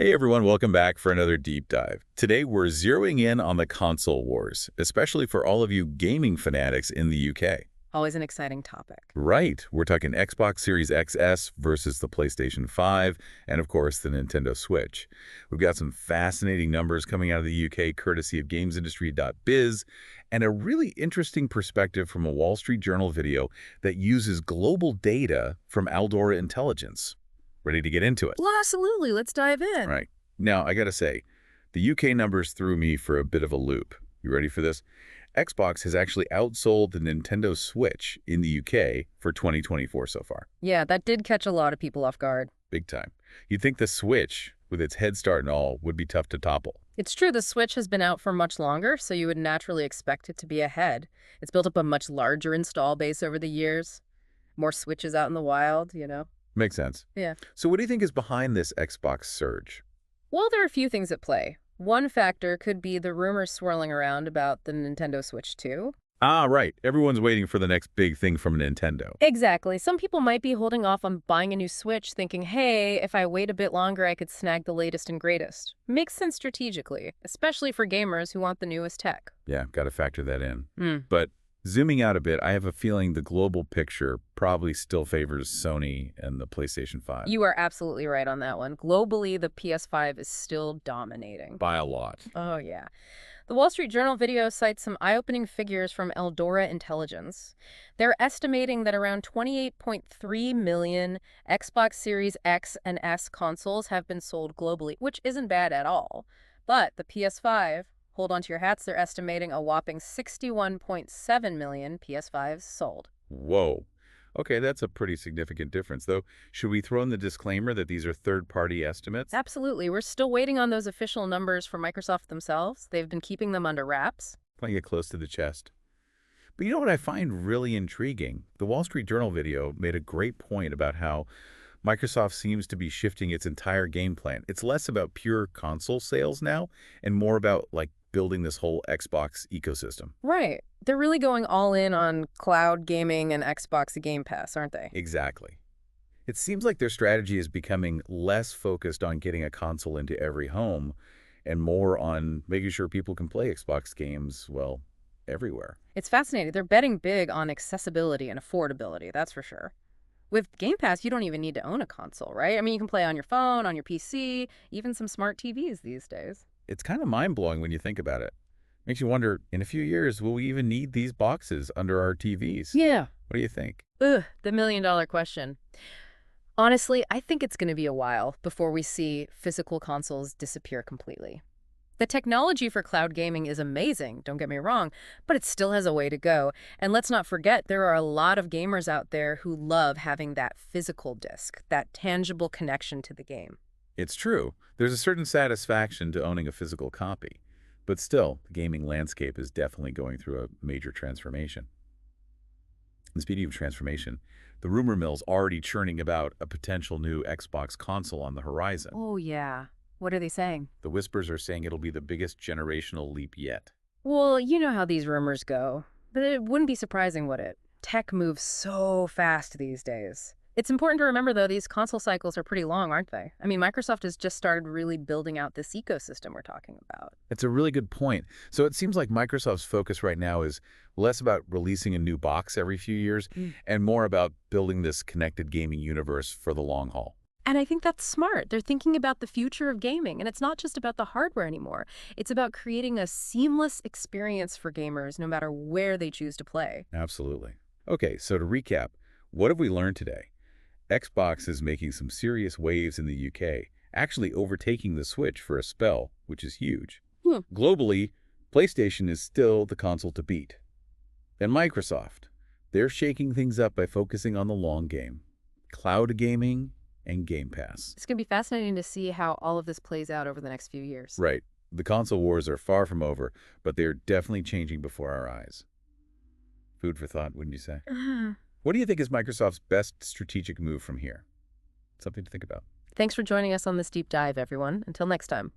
Hey everyone, welcome back for another deep dive. Today we're zeroing in on the console wars, especially for all of you gaming fanatics in the UK. Always an exciting topic. Right, we're talking Xbox Series XS versus the PlayStation 5, and of course the Nintendo Switch. We've got some fascinating numbers coming out of the UK courtesy of gamesindustry.biz, and a really interesting perspective from a Wall Street Journal video that uses global data from Aldora Intelligence. Ready to get into it? Well, absolutely. Let's dive in. Right. Now, I gotta say, the UK numbers threw me for a bit of a loop. You ready for this? Xbox has actually outsold the Nintendo Switch in the UK for 2024 so far. Yeah, that did catch a lot of people off guard. Big time. You'd think the Switch, with its head start and all, would be tough to topple. It's true the Switch has been out for much longer, so you would naturally expect it to be ahead. It's built up a much larger install base over the years. More Switches out in the wild. Makes sense. Yeah. So what do you think is behind this Xbox surge? Well, there are a few things at play. One factor could be the rumors swirling around about the Nintendo Switch 2. Ah, right. Everyone's waiting for the next big thing from Nintendo. Exactly. Some people might be holding off on buying a new Switch thinking, hey, if I wait a bit longer, I could snag the latest and greatest. Makes sense strategically, especially for gamers who want the newest tech. Yeah, got to factor that in. Hmm. But zooming out a bit, I have a feeling the global picture probably still favors Sony and the PlayStation 5. You are absolutely right on that one. Globally, the PS5 is still dominating. By a lot. Oh, yeah. The Wall Street Journal video cites some eye-opening figures from Aldora Intelligence. They're estimating that around 28.3 million Xbox Series X and S consoles have been sold globally, which isn't bad at all. But the PS5, hold on to your hats, they're estimating a whopping 61.7 million PS5s sold. Whoa. Okay, that's a pretty significant difference, though. Should we throw in the disclaimer that these are third-party estimates? Absolutely. We're still waiting on those official numbers from Microsoft themselves. They've been keeping them under wraps. Playing it close to the chest. But you know what I find really intriguing? The Wall Street Journal video made a great point about how Microsoft seems to be shifting its entire game plan. It's less about pure console sales now and more about, building this whole Xbox ecosystem. Right. They're really going all in on cloud gaming and Xbox Game Pass, aren't they? Exactly. It seems like their strategy is becoming less focused on getting a console into every home and more on making sure people can play Xbox games, well, everywhere. It's fascinating. They're betting big on accessibility and affordability, that's for sure. With Game Pass, you don't even need to own a console, right? I mean, you can play on your phone, on your PC, even some smart TVs these days. It's kind of mind-blowing when you think about it. Makes you wonder, in a few years, will we even need these boxes under our TVs? Yeah. What do you think? Ugh, the million-dollar question. Honestly, I think it's going to be a while before we see physical consoles disappear completely. The technology for cloud gaming is amazing, don't get me wrong, but it still has a way to go. And let's not forget, there are a lot of gamers out there who love having that physical disc, that tangible connection to the game. It's true. There's a certain satisfaction to owning a physical copy. But still, the gaming landscape is definitely going through a major transformation. And speaking of transformation, the rumor mill's already churning about a potential new Xbox console on the horizon. Oh, yeah. What are they saying? The whispers are saying it'll be the biggest generational leap yet. Well, you know how these rumors go. But it wouldn't be surprising, would it? Tech moves so fast these days. It's important to remember, though, these console cycles are pretty long, aren't they? I mean, Microsoft has just started really building out this ecosystem we're talking about. That's a really good point. So it seems like Microsoft's focus right now is less about releasing a new box every few years and more about building this connected gaming universe for the long haul. And I think that's smart. They're thinking about the future of gaming, and it's not just about the hardware anymore. It's about creating a seamless experience for gamers no matter where they choose to play. Absolutely. Okay, so to recap, what have we learned today? Xbox is making some serious waves in the UK, actually overtaking the Switch for a spell, which is huge. Globally, PlayStation is still the console to beat. And Microsoft, they're shaking things up by focusing on the long game, cloud gaming and Game Pass. It's going to be fascinating to see how all of this plays out over the next few years. Right. The console wars are far from over, but they're definitely changing before our eyes. Food for thought, wouldn't you say? What do you think is Microsoft's best strategic move from here? Something to think about. Thanks for joining us on this deep dive, everyone. Until next time.